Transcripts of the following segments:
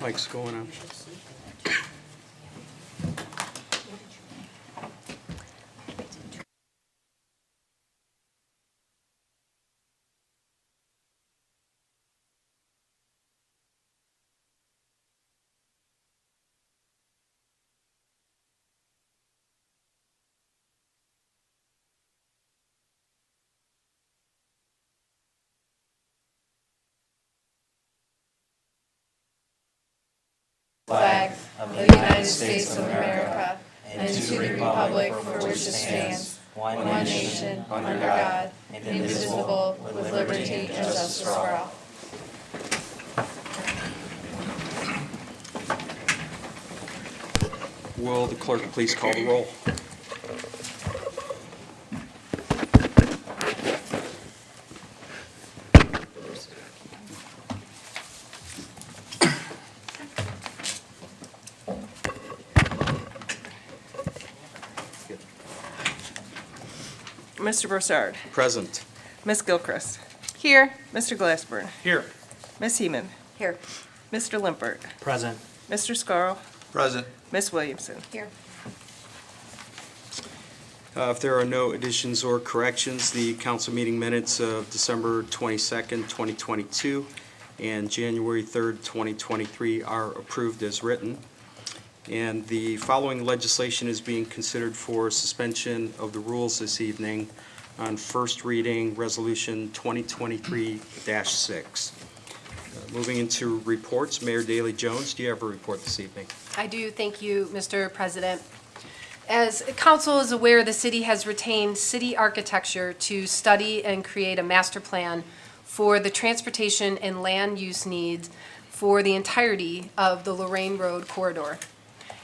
Mike's going on. Flag of the United States of America and to the republic for which it stands, one nation, under God, indivisible, with liberty and justice for all. Will the clerk please call the roll? Mr. Broussard. Present. Ms. Gilchrist. Here. Mr. Glassburn. Here. Ms. Heeman. Here. Mr. Limpert. Present. Mr. Scarl. Present. Ms. Williamson. Here. If there are no additions or corrections, the council meeting minutes of December 22nd, 2022 and January 3rd, 2023 are approved as written. And the following legislation is being considered for suspension of the rules this evening on first reading, Resolution 2023-6. Moving into reports, Mayor Daley Jones, do you have a report this evening? I do. Thank you, Mr. President. As council is aware, the city has retained city architecture to study and create a master plan for the transportation and land use needs for the entirety of the Lorraine Road corridor.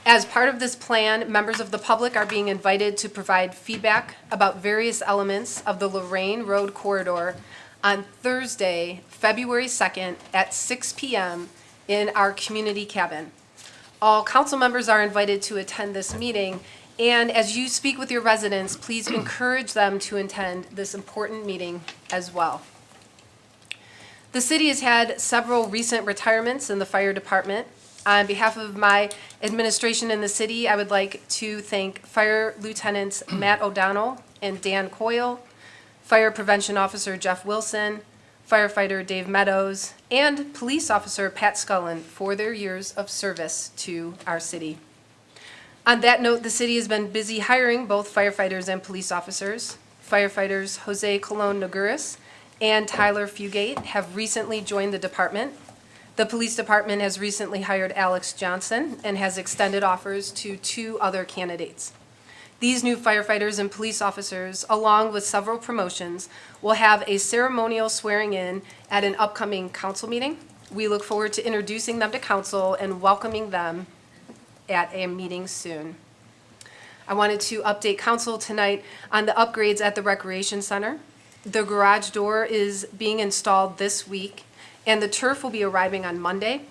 As part of this plan, members of the public are being invited to provide feedback about various elements of the Lorraine Road corridor on Thursday, February 2nd at 6 p.m. in our community cabin. All council members are invited to attend this meeting, and as you speak with your residents, please encourage them to attend this important meeting as well. The city has had several recent retirements in the fire department. On behalf of my administration in the city, I would like to thank Fire Lieutenants Matt O'Donnell and Dan Coyle, Fire Prevention Officer Jeff Wilson, Firefighter Dave Meadows, and Police Officer Pat Scullen for their years of service to our city. On that note, the city has been busy hiring both firefighters and police officers. Firefighters Jose Colon Nogueras and Tyler Fugate have recently joined the department. The police department has recently hired Alex Johnson and has extended offers to 2 other candidates. These new firefighters and police officers, along with several promotions, will have a ceremonial swearing in at an upcoming council meeting. We look forward to introducing them to council and welcoming them at a meeting soon. I wanted to update council tonight on the upgrades at the Recreation Center. The garage door is being installed this week, and the turf will be arriving on Monday.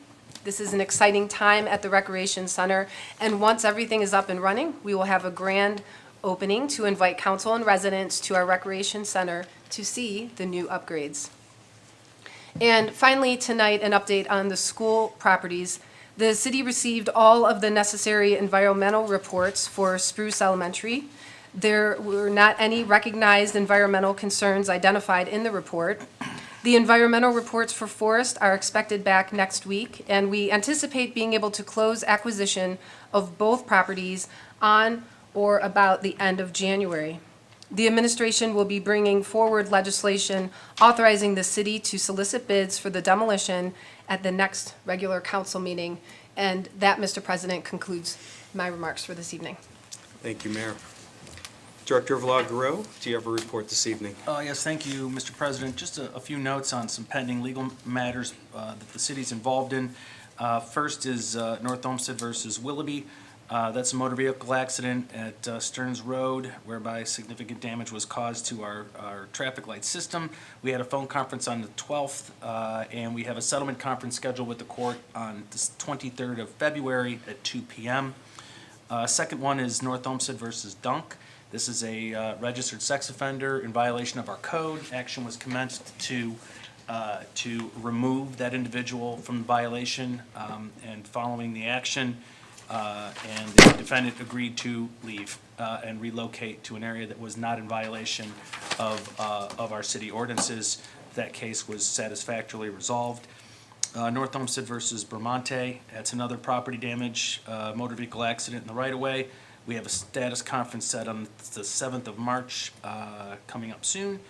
This is an exciting time at the Recreation Center, and once everything is up and running, we will have a grand opening to invite council and residents to our Recreation Center to see the new upgrades. And finally, tonight, an update on the school properties. The city received all of the necessary environmental reports for Spruce Elementary. There were not any recognized environmental concerns identified in the report. The environmental reports for Forest are expected back next week, and we anticipate being able to close acquisition of both properties on or about the end of January. The administration will be bringing forward legislation authorizing the city to solicit bids for the demolition at the next regular council meeting. And that, Mr. President, concludes my remarks for this evening. Thank you, Mayor. Director of Law Garreau, do you have a report this evening? Yes, thank you, Mr. President. Just a few notes on some pending legal matters that the city's involved in. First is North Olmsted versus Willoughby. That's a motor vehicle accident at Stearns Road whereby significant damage was caused to our traffic light system. We had a phone conference on the 12th, and we have a settlement conference scheduled with the court on the 23rd of February at 2 p.m. Second one is North Olmsted versus Dunk. This is a registered sex offender in violation of our code. Action was commenced to to remove that individual from the violation, and following the action, and the defendant agreed to leave and relocate to an area that was not in violation of our city ordinances. That case was satisfactorily resolved. North Olmsted versus Bramante, that's another property damage, motor vehicle accident in the right-of-way. We have a status conference set on the 7th of March, coming up soon.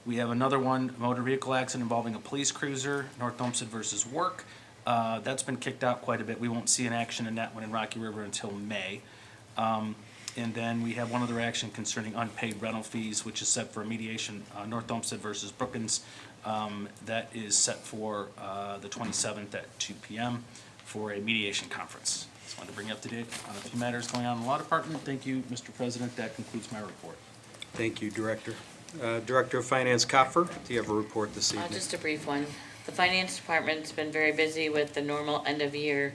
We have another one, motor vehicle accident involving a police cruiser, North Olmsted versus Work. That's been kicked out quite a bit. We won't see an action in that one in Rocky River until May. And then we have one other action concerning unpaid rental fees, which is set for a mediation, North Olmsted versus Brookins. That is set for the 27th at 2 p.m. for a mediation conference. Just wanted to bring you up to date on a few matters going on in the law department. Thank you, Mr. President. That concludes my report. Thank you, Director. Director of Finance Coffer, do you have a report this evening? Just a brief one. The Finance Department's been very busy with the normal end-of-year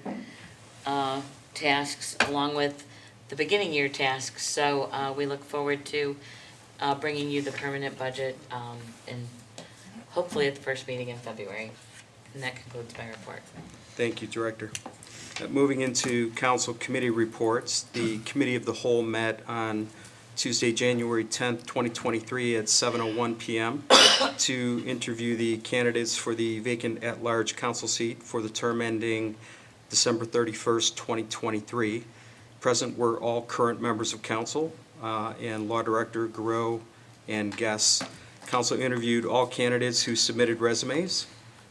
tasks along with the beginning year tasks. So we look forward to bringing you the permanent budget and hopefully at the first meeting in February. And that concludes my report. Thank you, Director. Moving into council committee reports, the Committee of the Whole met on Tuesday, January 10th, 2023 at 7:01 p.m. to interview the candidates for the vacant at-large council seat for the term ending December 31st, 2023. Present were all current members of council and Law Director Garreau and guests. Council interviewed all candidates who submitted resumes.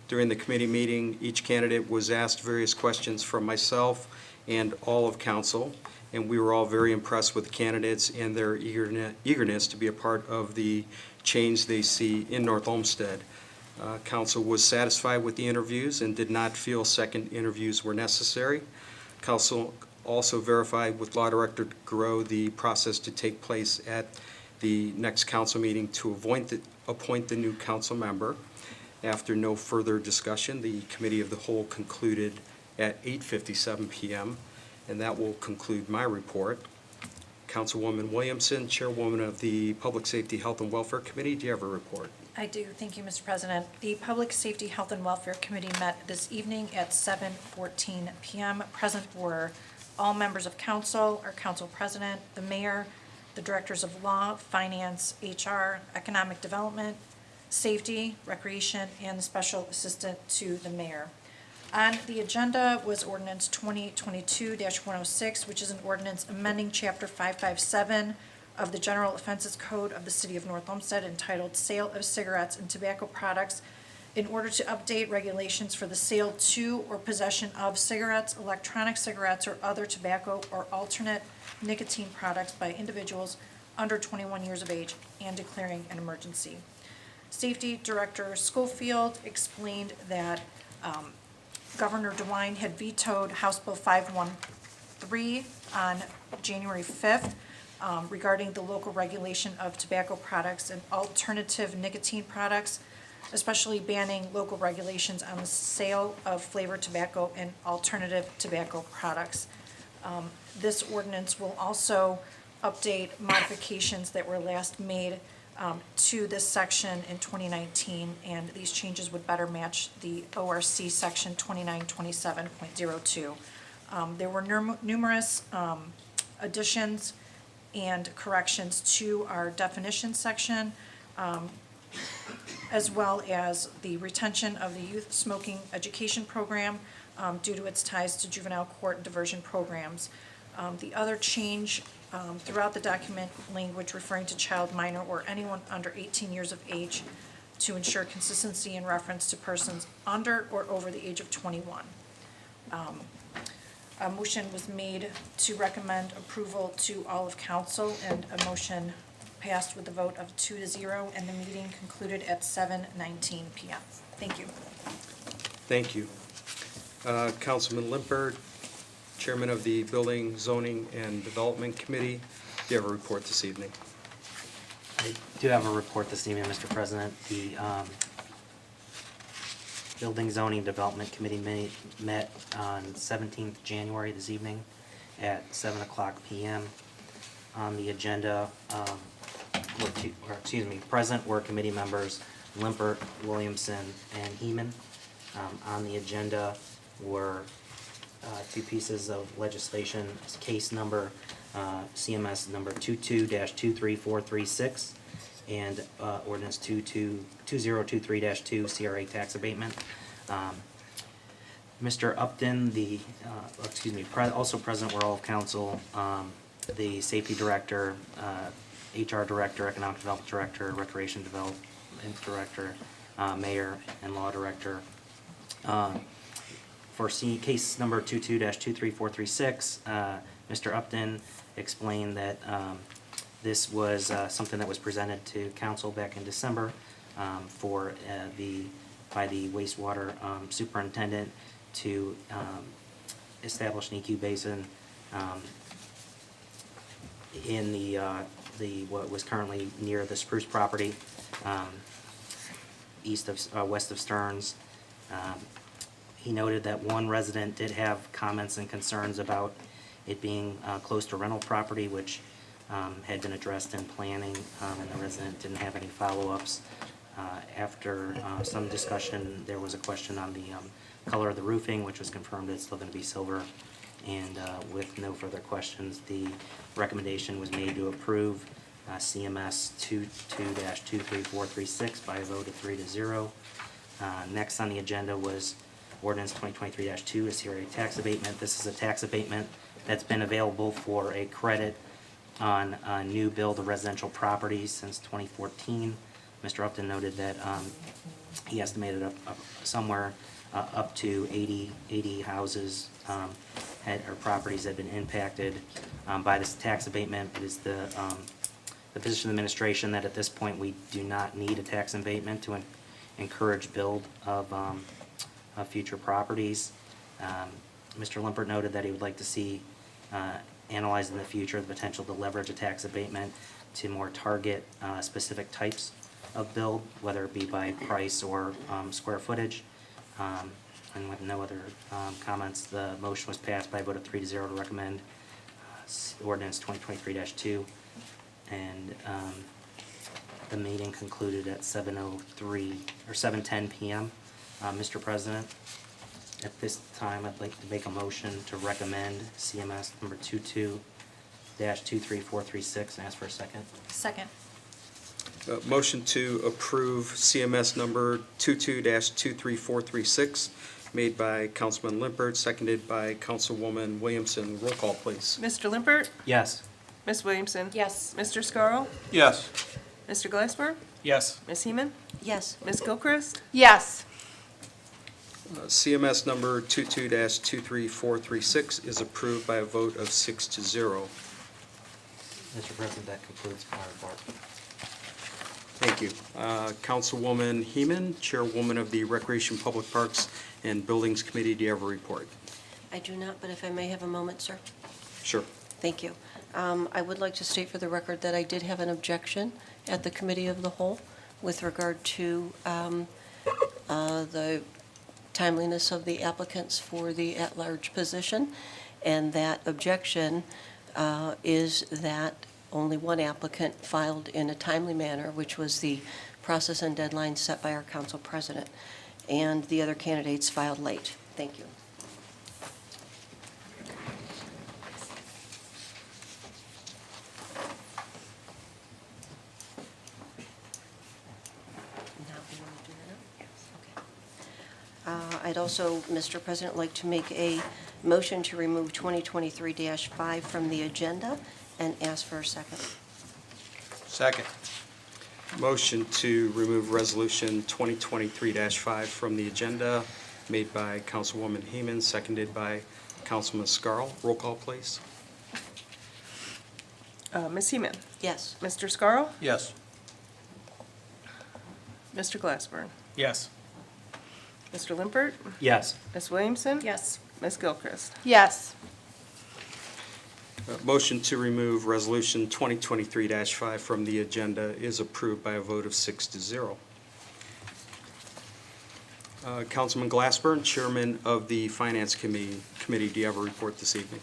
During the committee meeting, each candidate was asked various questions from myself and all of council, and we were all very impressed with the candidates and their eagerness to be a part of the change they see in North Olmsted. Council was satisfied with the interviews and did not feel second interviews were necessary. Council also verified with Law Director Garreau the process to take place at the next council meeting to appoint the new council member. After no further discussion, the Committee of the Whole concluded at 8:57 p.m., and that will conclude my report. Councilwoman Williamson, Chairwoman of the Public Safety, Health, and Welfare Committee, do you have a report? I do. Thank you, Mr. President. The Public Safety, Health, and Welfare Committee met this evening at 7:14 p.m. Present were all members of council, our council president, the mayor, the directors of law, finance, HR, economic development, safety, recreation, and the special assistant to the mayor. On the agenda was ordinance 2022-106, which is an ordinance amending Chapter 557 of the General Offenses Code of the City of North Olmsted entitled Sale of Cigarettes and Tobacco Products in order to update regulations for the sale to or possession of cigarettes, electronic cigarettes, or other tobacco or alternate nicotine products by individuals under 21 years of age and declaring an emergency. Safety Director Schofield explained that Governor DeWine had vetoed House Bill 513 on January 5th regarding the local regulation of tobacco products and alternative nicotine products, especially banning local regulations on the sale of flavored tobacco and alternative tobacco products. This ordinance will also update modifications that were last made to this section in 2019, and these changes would better match the ORC section 2927.02. There were numerous additions and corrections to our definition section, as well as the retention of the youth smoking education program due to its ties to juvenile court diversion programs. The other change throughout the document, language referring to child, minor, or anyone under 18 years of age to ensure consistency in reference to persons under or over the age of 21. A motion was made to recommend approval to all of council, and a motion passed with a vote of 2-0, and the meeting concluded at 7:19 p.m. Thank you. Thank you. Councilman Limpert, Chairman of the Building, Zoning, and Development Committee, do you have a report this evening? I do have a report this evening, Mr. President. The Building, Zoning, Development Committee met on 17th January this evening at 7:00 p.m. On the agenda, present were committee members Limpert, Williamson, and Heeman. On the agenda were two pieces of legislation, case number CMS number 22-23436 and ordinance 2023-2 CRA tax abatement. Mr. Upton, also present were all of council, the safety director, HR director, economic development director, recreation development director, mayor, and law director. For case number 22-23436, Mr. Upton explained that this was something that was presented to council back in December by the wastewater superintendent to establish an EQ basin in what was currently near the Spruce property, west of Stearns. He noted that one resident did have comments and concerns about it being close to rental property, which had been addressed in planning, and the resident didn't have any follow-ups. After some discussion, there was a question on the color of the roofing, which was confirmed it's still going to be silver. And with no further questions, the recommendation was made to approve CMS 22-23436 by a vote of 3-0. Next on the agenda was ordinance 2023-2, a CRA tax abatement. This is a tax abatement that's been available for a credit on new build of residential properties since 2014. Mr. Upton noted that he estimated up somewhere up to 80 houses or properties that have been impacted by this tax abatement. It is the position of the administration that at this point we do not need a tax abatement to encourage build of future properties. Mr. Limpert noted that he would like to see analyzed in the future the potential to leverage a tax abatement to more target specific types of build, whether it be by price or square footage. And with no other comments, the motion was passed by a vote of 3-0 to recommend ordinance 2023-2. And the meeting concluded at 7:10 p.m. Mr. President, at this time, I'd like to make a motion to recommend CMS number 22-23436 and ask for a second. Second. Motion to approve CMS number 22-23436, made by Councilman Limpert, seconded by Councilwoman Williamson. Roll call, please. Mr. Limpert? Yes. Ms. Williamson? Yes. Mr. Scarl? Yes. Mr. Glassberg? Yes. Ms. Heeman? Yes. Ms. Gilchrist? Yes. CMS number 22-23436 is approved by a vote of 6-0. Mr. President, that concludes my report. Thank you. Councilwoman Heeman, Chairwoman of the Recreation, Public Parks, and Buildings Committee, do you have a report? I do not, but if I may have a moment, sir. Sure. Thank you. I would like to state for the record that I did have an objection at the Committee of the Whole with regard to the timeliness of the applicants for the at-large position, and that objection is that only one applicant filed in a timely manner, which was the process and deadline set by our council president, and the other candidates filed late. Thank you. I'd also, Mr. President, like to make a motion to remove 2023-5 from the agenda and ask for a second. Second. Motion to remove Resolution 2023-5 from the agenda, made by Councilwoman Heeman, seconded by Councilman Scarl. Roll call, please. Ms. Heeman? Yes. Mr. Scarl? Yes. Mr. Glassberg? Yes. Mr. Limpert? Yes. Ms. Williamson? Yes. Ms. Gilchrist? Yes. Motion to remove Resolution 2023-5 from the agenda is approved by a vote of 6-0. Councilman Glassburn, Chairman of the Finance Committee, do you have a report this evening?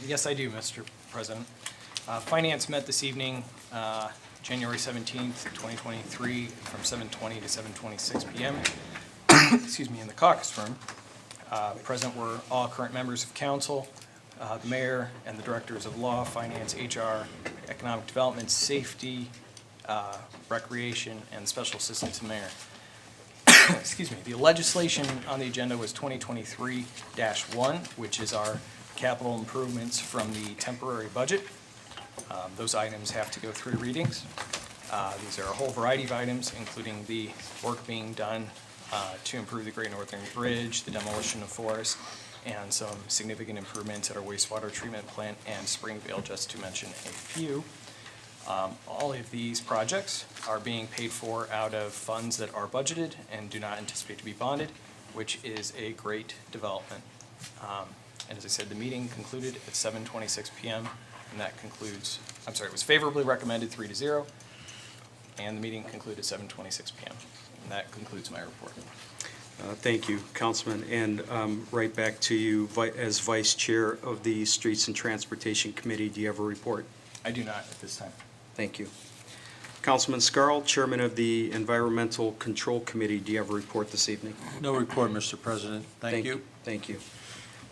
Yes, I do, Mr. President. Finance met this evening January 17th, 2023, from 7:20 to 7:26 p.m. Excuse me, in the caucus room. Present were all current members of council, the mayor, and the directors of law, finance, HR, economic development, safety, recreation, and special assistant to the mayor. Excuse me. The legislation on the agenda was 2023-1, which is our capital improvements from the temporary budget. Those items have to go 3 readings. These are a whole variety of items, including the work being done to improve the Great Northern Bridge, the demolition of forest, and some significant improvements at our wastewater treatment plant and Springvale, just to mention a few. All of these projects are being paid for out of funds that are budgeted and do not anticipate to be bonded, which is a great development. And as I said, the meeting concluded at 7:26 p.m. and that concludes, I'm sorry, it was favorably recommended 3-0, and the meeting concluded at 7:26 p.m. And that concludes my report. Thank you, Councilman. And right back to you, as Vice Chair of the Streets and Transportation Committee, do you have a report? I do not at this time. Thank you. Councilman Scarl, Chairman of the Environmental Control Committee, do you have a report this evening? No report, Mr. President. Thank you. Thank you.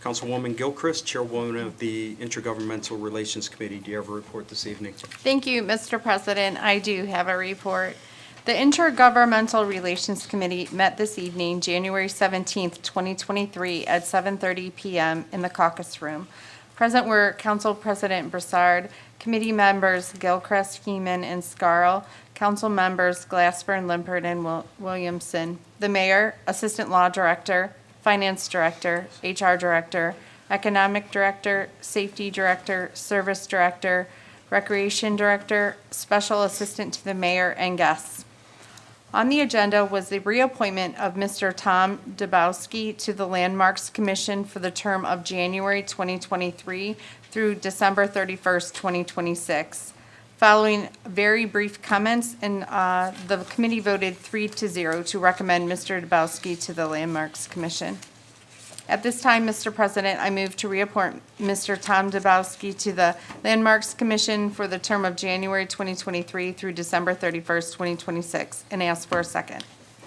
Councilwoman Gilchrist, Chairwoman of the Intergovernmental Relations Committee, do you have a report this evening? Thank you, Mr. President. I do have a report. The Intergovernmental Relations Committee met this evening, January 17th, 2023, at 7:30 p.m. in the caucus room. Present were Council President Broussard, committee members Gilchrist, Heeman, and Scarl, council members Glassburn, Limpert, and Williamson, the mayor, assistant law director, finance director, HR director, economic director, safety director, service director, recreation director, special assistant to the mayor, and guests. On the agenda was the reappointment of Mr. Tom Dabowski to the Landmarks Commission for the term of January 2023 through December 31st, 2026. Following very brief comments, and the committee voted 3-0 to recommend Mr. Dabowski to the Landmarks Commission. At this time, Mr. President, I move to reappoint Mr. Tom Dabowski to the Landmarks Commission for the term of January 2023 through December 31st, 2026, and ask for a second.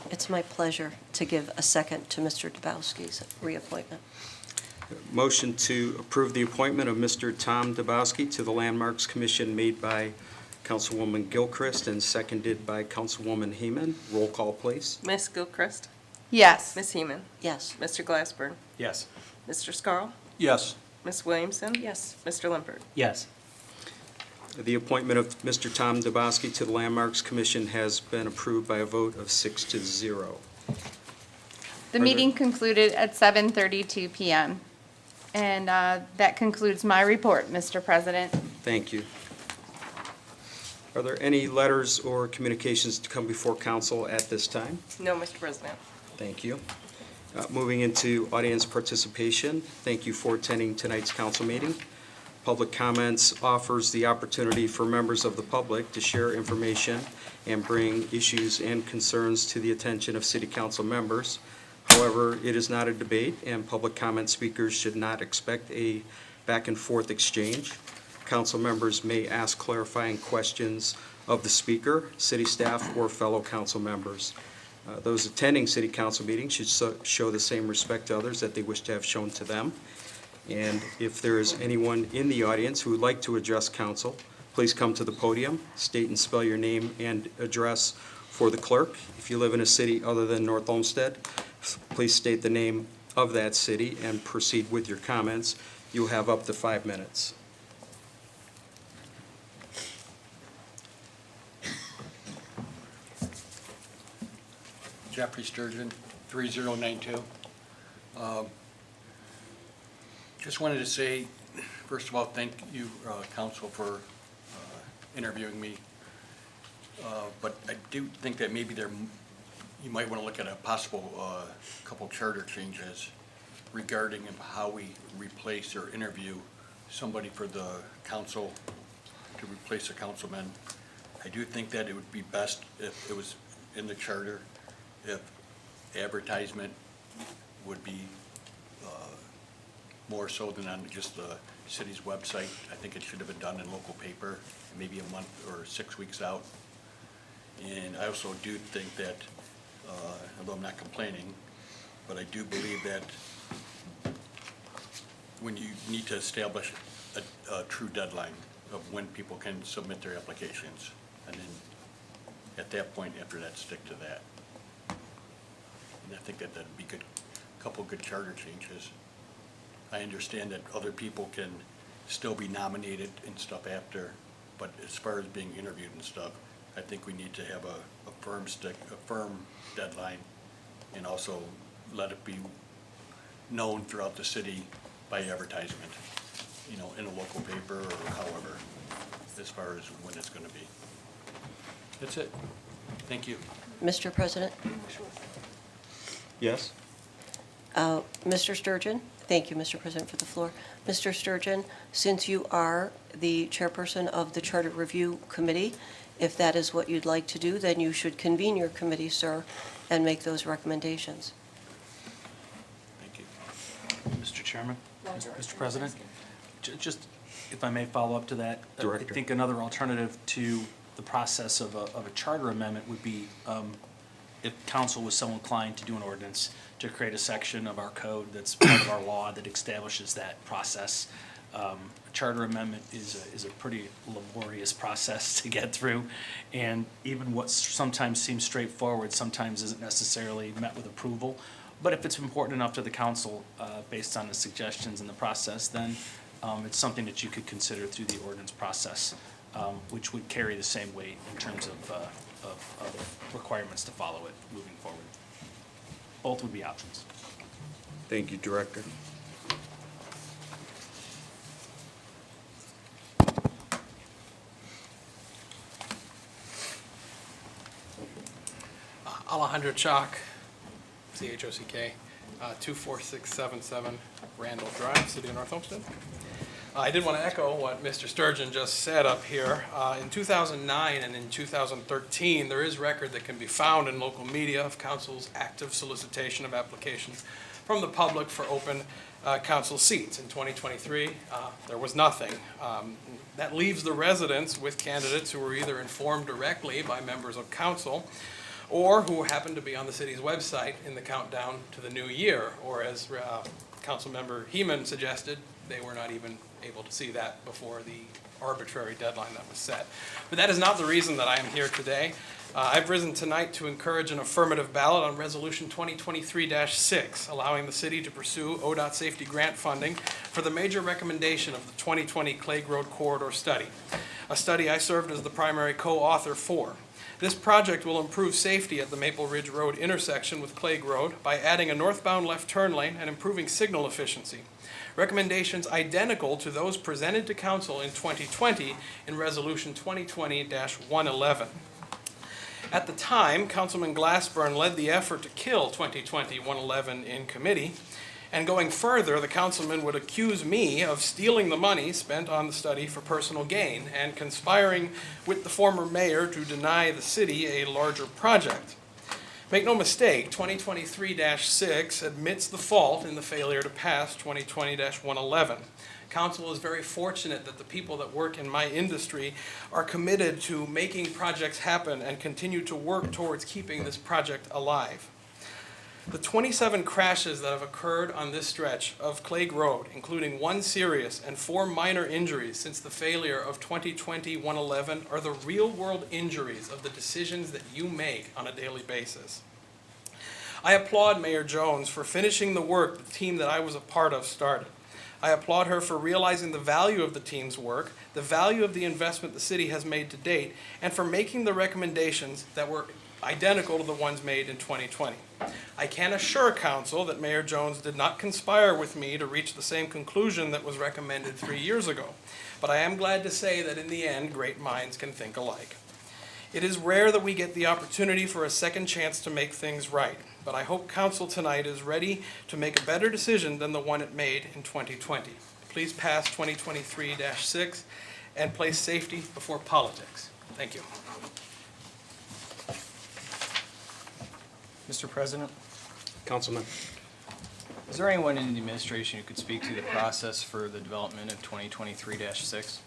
It's my pleasure to give a second to Mr. Dabowski's reappointment. Motion to approve the appointment of Mr. Tom Dabowski to the Landmarks Commission made by Councilwoman Gilchrist and seconded by Councilwoman Heeman. Roll call, please. Ms. Gilchrist? Yes. Ms. Heeman? Yes. Mr. Glassburn? Yes. Mr. Scarl? Yes. Ms. Williamson? Yes. Mr. Limpert? Yes. The appointment of Mr. Tom Dabowski to the Landmarks Commission has been approved by a vote of 6-0. The meeting concluded at 7:32 p.m. And that concludes my report, Mr. President. Thank you. Are there any letters or communications to come before council at this time? No, Mr. President. Thank you. Moving into audience participation, thank you for attending tonight's council meeting. Public comments offers the opportunity for members of the public to share information and bring issues and concerns to the attention of city council members. However, it is not a debate, and public comment speakers should not expect a back and forth exchange. Council members may ask clarifying questions of the speaker, city staff, or fellow council members. Those attending city council meetings should show the same respect to others that they wish to have shown to them. And if there is anyone in the audience who would like to address council, please come to the podium, state and spell your name and address for the clerk. If you live in a city other than North Olmsted, please state the name of that city and proceed with your comments. You'll have up to 5 minutes. Jeffrey Sturgeon, 3092. Just wanted to say, first of all, thank you, council, for interviewing me. But I do think that maybe you might want to look at a possible couple charter changes regarding how we replace or interview somebody for the council to replace a councilman. I do think that it would be best if it was in the charter, if advertisement would be more so than on just the city's website. I think it should have been done in local paper, maybe a month or 6 weeks out. And I also do think that, although I'm not complaining, but I do believe that when you need to establish a true deadline of when people can submit their applications, and then at that point, after that, stick to that. And I think that that'd be good, couple good charter changes. I understand that other people can still be nominated and stuff after, but as far as being interviewed and stuff, I think we need to have a firm deadline, and also let it be known throughout the city by advertisement, you know, in a local paper or however, as far as when it's gonna be. That's it. Thank you. Mr. President? Yes? Mr. Sturgeon? Thank you, Mr. President, for the floor. Mr. Sturgeon, since you are the chairperson of the Charter Review Committee, if that is what you'd like to do, then you should convene your committee, sir, and make those recommendations. Thank you. Mr. Chairman, Mr. President, just if I may follow up to that. Director. I think another alternative to the process of a charter amendment would be if council was so inclined to do an ordinance to create a section of our code that's part of our law that establishes that process. A charter amendment is a pretty laborious process to get through, and even what sometimes seems straightforward sometimes isn't necessarily met with approval. But if it's important enough to the council, based on the suggestions in the process, then it's something that you could consider through the ordinance process, which would carry the same weight in terms of requirements to follow it moving forward. Both would be options. Thank you, Director. Alejandro Chalk, C-H-O-C-K, 24677 Randall Drive, City of North Homestead. I did want to echo what Mr. Sturgeon just said up here. In 2009 and in 2013, there is record that can be found in local media of council's active solicitation of applications from the public for open council seats. In 2023, there was nothing. That leaves the residents with candidates who were either informed directly by members of council or who happen to be on the city's website in the countdown to the new year, or as Councilmember Heeman suggested, they were not even able to see that before the arbitrary deadline that was set. But that is not the reason that I am here today. I've risen tonight to encourage an affirmative ballot on Resolution 2023-6, allowing the city to pursue ODOT safety grant funding for the major recommendation of the 2020 Clague Road Corridor Study, a study I served as the primary co-author for. This project will improve safety at the Maple Ridge Road intersection with Clague Road by adding a northbound left turn lane and improving signal efficiency. Recommendations identical to those presented to council in 2020 in Resolution 2020-111. At the time, Councilman Glassburn led the effort to kill 2020-111 in committee. And going further, the councilman would accuse me of stealing the money spent on the study for personal gain and conspiring with the former mayor to deny the city a larger project. Make no mistake, 2023-6 admits the fault in the failure to pass 2020-111. Council is very fortunate that the people that work in my industry are committed to making projects happen and continue to work towards keeping this project alive. The 27 crashes that have occurred on this stretch of Clague Road, including 1 serious and 4 minor injuries since the failure of 2020-111, are the real-world injuries of the decisions that you make on a daily basis. I applaud Mayor Jones for finishing the work the team that I was a part of started. I applaud her for realizing the value of the team's work, the value of the investment the city has made to date, and for making the recommendations that were identical to the ones made in 2020. I can assure council that Mayor Jones did not conspire with me to reach the same conclusion that was recommended 3 years ago, but I am glad to say that in the end, great minds can think alike. It is rare that we get the opportunity for a second chance to make things right, but I hope council tonight is ready to make a better decision than the one it made in 2020. Please pass 2023-6 and place safety before politics. Thank you. Mr. President, Councilman. Is there anyone in the administration who could speak to the process for the development of 2023-6?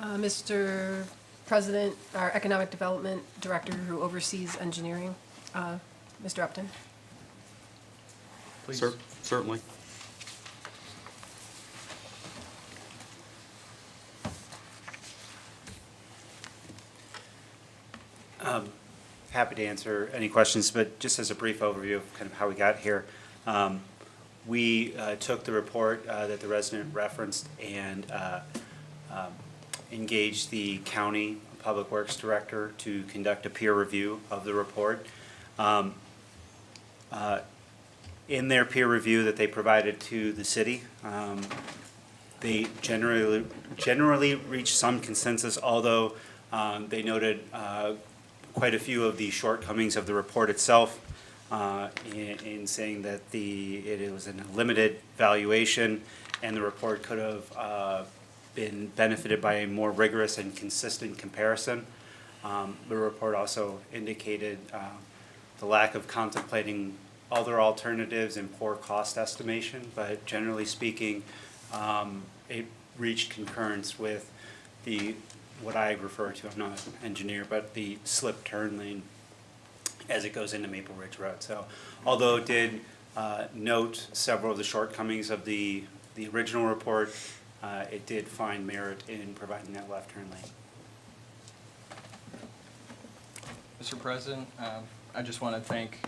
Mr. President, our Economic Development Director who oversees engineering, Mr. Upton. Please. Certainly. Happy to answer any questions, but just as a brief overview of kind of how we got here. We took the report that the resident referenced and engaged the county public works director to conduct a peer review of the report. In their peer review that they provided to the city, they generally reached some consensus, although they noted quite a few of the shortcomings of the report itself, in saying that it was in a limited valuation, and the report could have been benefited by a more rigorous and consistent comparison. The report also indicated the lack of contemplating other alternatives and poor cost estimation, but generally speaking, it reached concurrence with what I refer to, I'm not an engineer, but the slip turn lane as it goes into Maple Ridge Road. So although it did note several of the shortcomings of the original report, it did find merit in providing that left turn lane. Mr. President, I just want to thank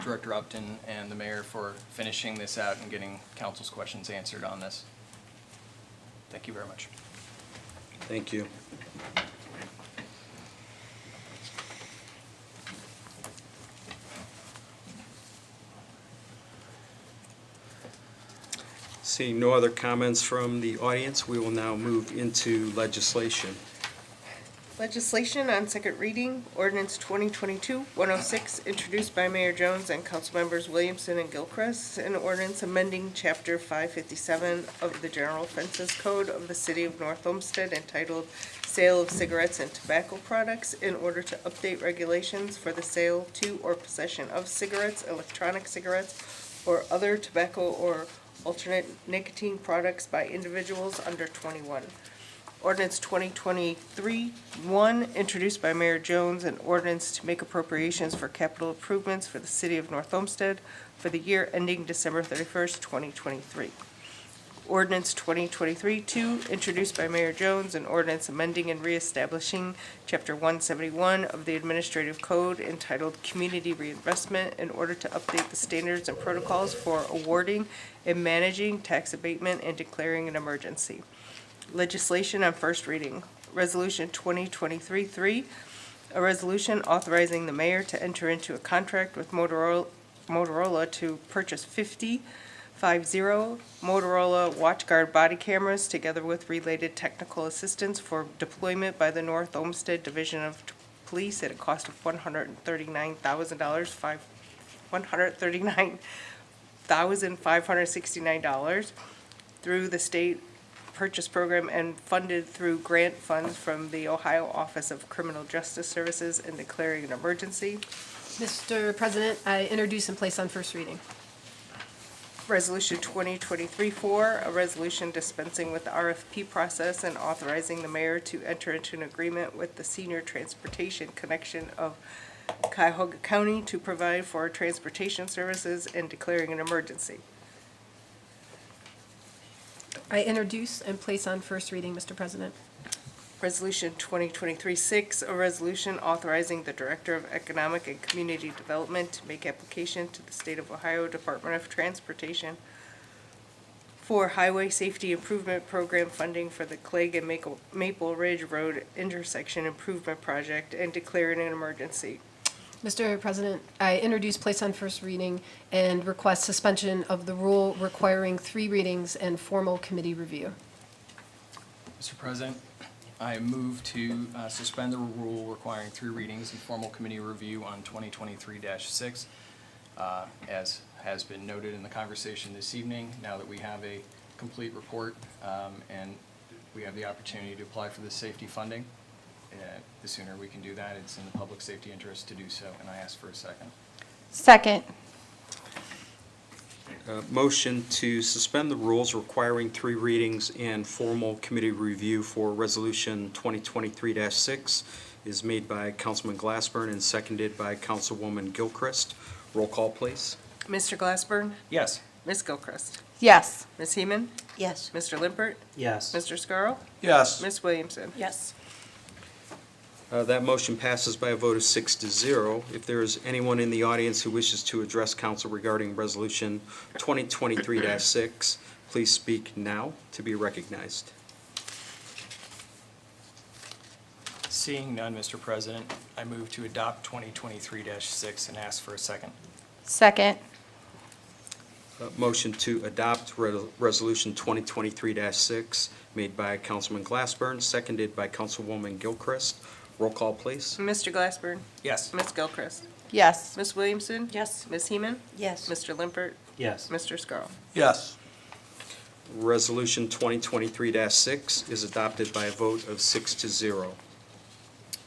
Director Upton and the mayor for finishing this out and getting council's questions answered on this. Thank you very much. Thank you. Seeing no other comments from the audience, we will now move into legislation. Legislation on second reading, ordinance 2022-106, introduced by Mayor Jones and Councilmembers Williamson and Gilchrist, an ordinance amending Chapter 557 of the General Offenses Code of the City of North Olmsted entitled Sale of Cigarettes and Tobacco Products in order to update regulations for the sale to or possession of cigarettes, electronic cigarettes, or other tobacco or alternate nicotine products by individuals under 21. Ordinance 2023-1, introduced by Mayor Jones, an ordinance to make appropriations for capital improvements for the city of North Olmsted for the year ending December 31st, 2023. Ordinance 2023-2, introduced by Mayor Jones, an ordinance amending and reestablishing Chapter 171 of the Administrative Code entitled Community Reinvestment in order to update the standards and protocols for awarding and managing tax abatement and declaring an emergency. Legislation on first reading. Resolution 2023-3, a resolution authorizing the mayor to enter into a contract with Motorola to purchase 50 Motorola WatchGuard body cameras together with related technical assistance for deployment by the North Olmsted Division of Police at a cost of $139,569 through the state purchase program and funded through grant funds from the Ohio Office of Criminal Justice Services and declaring an emergency. Mr. President, I introduce and place on first reading. Resolution 2023-4, a resolution dispensing with the RFP process and authorizing the mayor to enter into an agreement with the Senior Transportation Connection of Cuyahoga County to provide for transportation services and declaring an emergency. I introduce and place on first reading, Mr. President. Resolution 2023-6, a resolution authorizing the Director of Economic and Community Development to make application to the State of Ohio Department of Transportation for Highway Safety Improvement Program funding for the Clegg and Maple Ridge Road Intersection Improvement Project and declaring an emergency. Mr. President, I introduce, place on first reading, and request suspension of the rule requiring 3 readings and formal committee review. Mr. President, I move to suspend the rule requiring 3 readings and formal committee review on 2023-6. As has been noted in the conversation this evening, now that we have a complete report and we have the opportunity to apply for the safety funding, the sooner we can do that, it's in the public safety interest to do so, and I ask for a second. Second. Motion to suspend the rules requiring 3 readings and formal committee review for Resolution 2023-6 is made by Councilman Glassburn and seconded by Councilwoman Gilchrist. Roll call, please. Mr. Glassburn? Yes. Ms. Gilchrist? Yes. Ms. Heeman? Yes. Mr. Limpert? Yes. Mr. Scarrow? Yes. Ms. Williamson? Yes. That motion passes by a vote of 6-0. If there is anyone in the audience who wishes to address council regarding Resolution 2023-6, please speak now to be recognized. Seeing none, Mr. President, I move to adopt 2023-6 and ask for a second. Second. Motion to adopt Resolution 2023-6 made by Councilman Glassburn, seconded by Councilwoman Gilchrist. Roll call, please. Mr. Glassburn? Yes. Ms. Gilchrist? Yes. Ms. Williamson? Yes. Ms. Heeman? Yes. Mr. Limpert? Yes. Mr. Scarrow? Yes. Resolution 2023-6 is adopted by a vote of 6-0.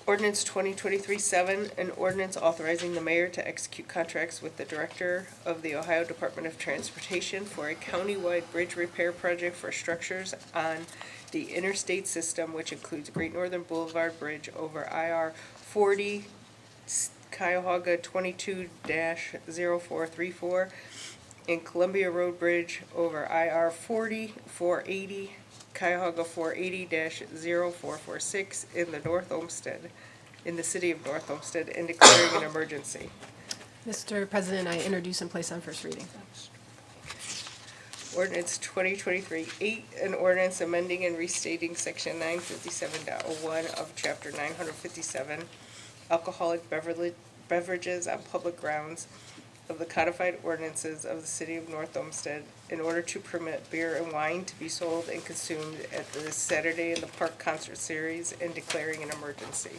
Ordinance 2023-7, an ordinance authorizing the mayor to execute contracts with the director of the Ohio Department of Transportation for a countywide bridge repair project for structures on the interstate system, which includes Great Northern Boulevard Bridge over IR 40, Cuyahoga 22-0434, and Columbia Road Bridge over IR 40, 480, Cuyahoga 480-0446 in the North Olmsted, in the city of North Olmsted, and declaring an emergency. Mr. President, I introduce and place on first reading. Ordinance 2023-8, an ordinance amending and restating section 957.01 of chapter 957, alcoholic beverages on public grounds of the codified ordinances of the city of North Olmsted in order to permit beer and wine to be sold and consumed at the Saturday in the Park concert series and declaring an emergency.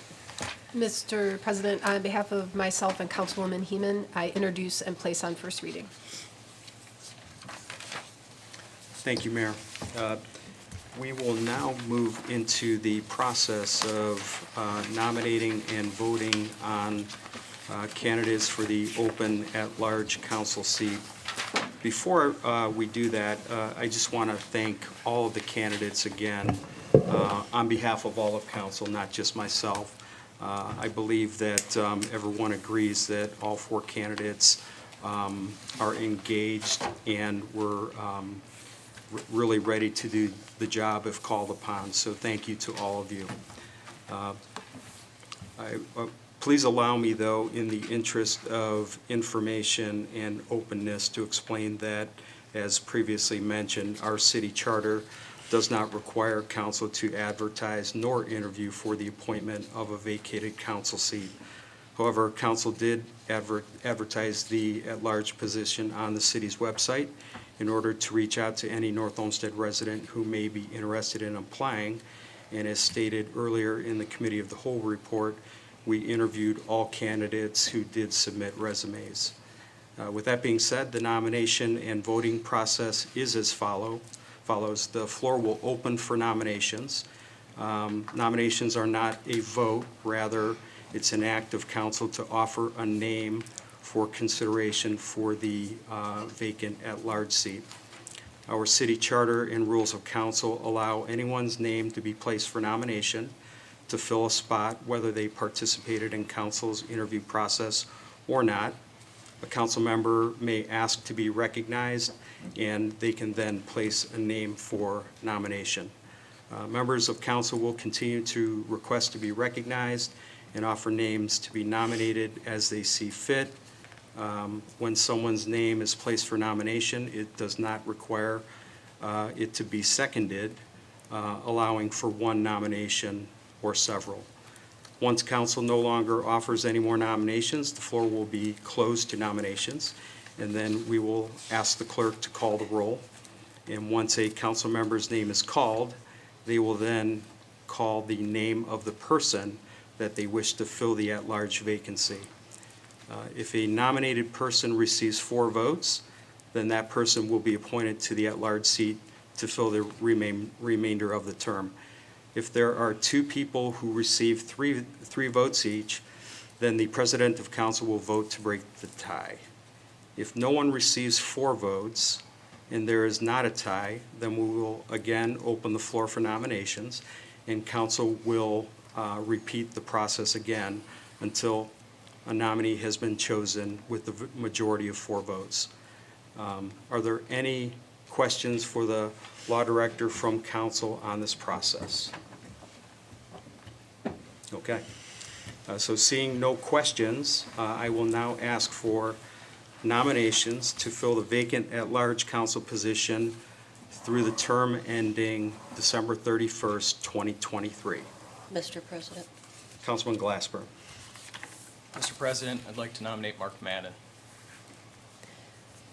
Mr. President, on behalf of myself and Councilwoman Heeman, I introduce and place on first reading. Thank you, Mayor. We will now move into the process of nominating and voting on candidates for the open at-large council seat. Before we do that, I just want to thank all of the candidates again on behalf of all of council, not just myself. I believe that everyone agrees that all 4 candidates are engaged and were really ready to do the job if called upon. So thank you to all of you. Please allow me, though, in the interest of information and openness, to explain that, as previously mentioned, our city charter does not require council to advertise nor interview for the appointment of a vacated council seat. However, council did advertise the at-large position on the city's website in order to reach out to any North Olmsted resident who may be interested in applying. And as stated earlier in the Committee of the Whole report, we interviewed all candidates who did submit resumes. With that being said, the nomination and voting process is as follows. The floor will open for nominations. Nominations are not a vote, rather it's an act of council to offer a name for consideration for the vacant at-large seat. Our city charter and rules of council allow anyone's name to be placed for nomination to fill a spot, whether they participated in council's interview process or not. A council member may ask to be recognized, and they can then place a name for nomination. Members of council will continue to request to be recognized and offer names to be nominated as they see fit. When someone's name is placed for nomination, it does not require it to be seconded, allowing for one nomination or several. Once council no longer offers any more nominations, the floor will be closed to nominations, and then we will ask the clerk to call the roll. And once a council member's name is called, they will then call the name of the person that they wish to fill the at-large vacancy. If a nominated person receives 4 votes, then that person will be appointed to the at-large seat to fill the remainder of the term. If there are 2 people who receive three votes each, then the president of council will vote to break the tie. If no one receives 4 votes and there is not a tie, then we will again open the floor for nominations, and council will repeat the process again until a nominee has been chosen with the majority of 4 votes. Are there any questions for the law director from council on this process? Okay. So seeing no questions, I will now ask for nominations to fill the vacant at-large council position through the term ending December 31st, 2023. Mr. President. Councilman Glassberg. Mr. President, I'd like to nominate Mark Madden.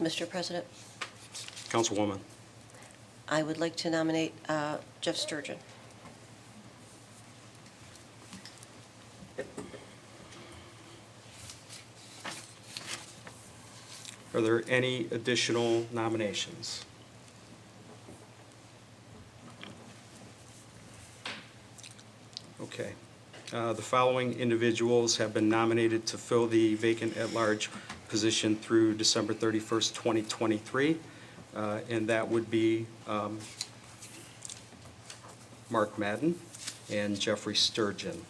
Mr. President, Councilwoman. I would like to nominate Jeff Sturgeon. Are there any additional nominations? Okay. The following individuals have been nominated to fill the vacant at-large position through December 31st, 2023, and that would be Mark Madden and Jeffrey Sturgeon.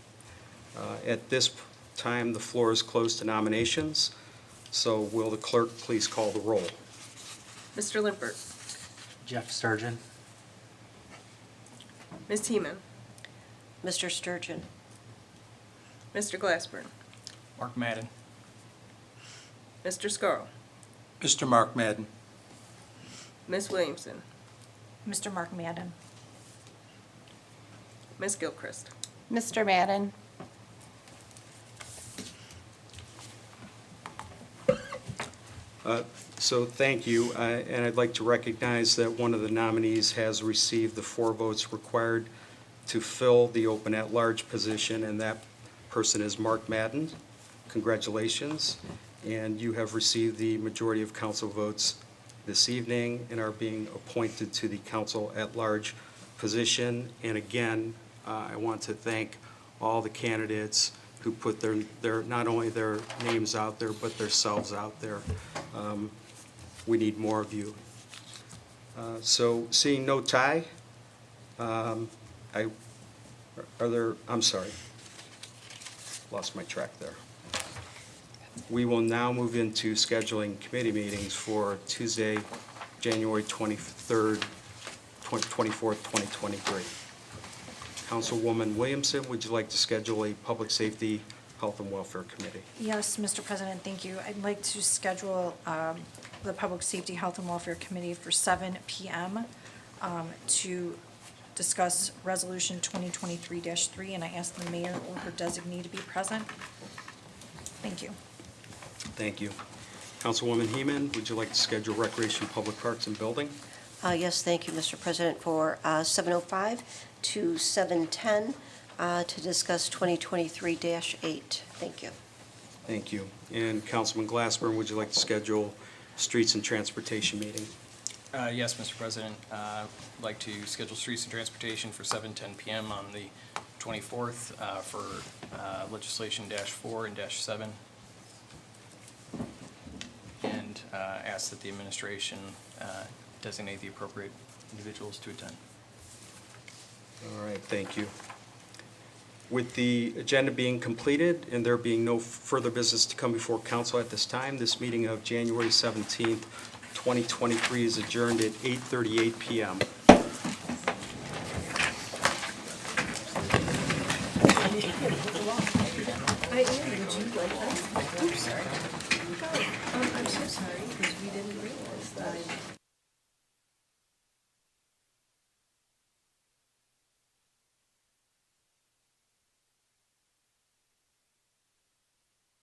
At this time, the floor is closed to nominations, so will the clerk please call the roll? Mr. Limpert. Jeff Sturgeon. Ms. Heeman. Mr. Sturgeon. Mr. Glassburn. Mark Madden. Mr. Scarl. Mr. Mark Madden. Ms. Williamson. Mr. Mark Madden. Ms. Gilchrist. Mr. Madden. So thank you, and I'd like to recognize that one of the nominees has received the 4 votes required to fill the open at-large position, and that person is Mark Madden. Congratulations, and you have received the majority of council votes this evening and are being appointed to the council at-large position. And again, I want to thank all the candidates who put their not only their names out there, but themselves out there. We need more of you. So seeing no tie, I'm sorry, lost my track there. We will now move into scheduling committee meetings for Tuesday, January 23rd, 24th, 2023. Councilwoman Williamson, would you like to schedule a Public Safety, Health and Welfare Committee? Yes, Mr. President, thank you. I'd like to schedule the Public Safety, Health and Welfare Committee for 7 p.m. To discuss Resolution 2023-3, and I ask the mayor or her designee to be present. Thank you. Thank you. Councilwoman Heeman, would you like to schedule Recreation, Public Parks and Building? Yes, thank you, Mr. President, for 7:05 to 7:10 to discuss 2023-8. Thank you. Thank you. And Councilman Glassburn, would you like to schedule Streets and Transportation meeting? Yes, Mr. President. I'd like to schedule Streets and Transportation for 7:10 p.m. on the 24th for legislation -4 and -7. And ask that the administration designate the appropriate individuals to attend. All right, thank you. With the agenda being completed and there being no further business to come before council at this time, this meeting of January 17th, 2023 is adjourned at 8:38 p.m.